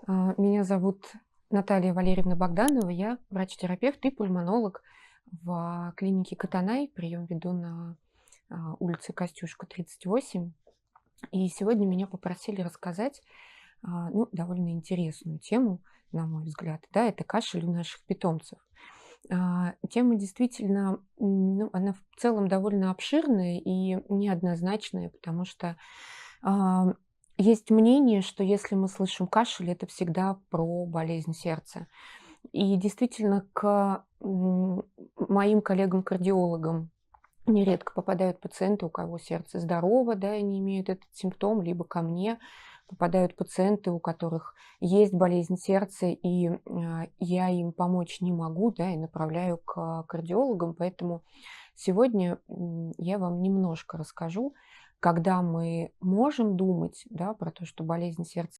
Меня зовут Наталья Валерьевна Богданова. Я врач-терапевт и пульмонолог в клинике Катанай. Прием веду на улице Костюшка, 38. И сегодня меня попросили рассказать довольно интересную тему, на мой взгляд. Да, это кашель у наших питомцев. Тема действительно, она в целом довольно обширная и неоднозначная, потому что а, есть мнение, что если мы слышим кашель, это всегда про болезнь сердца. И действительно, к моим коллегам-кардиологам нередко попадают пациенты, у кого сердце здорово, да, и не имеют этот симптом, либо ко мне попадают пациенты, у которых есть болезнь сердца, и я им помочь не могу, да, и направляю к кардиологам. Поэтому сегодня я вам немножко расскажу, когда мы можем думать, да, про то, что болезнь сердца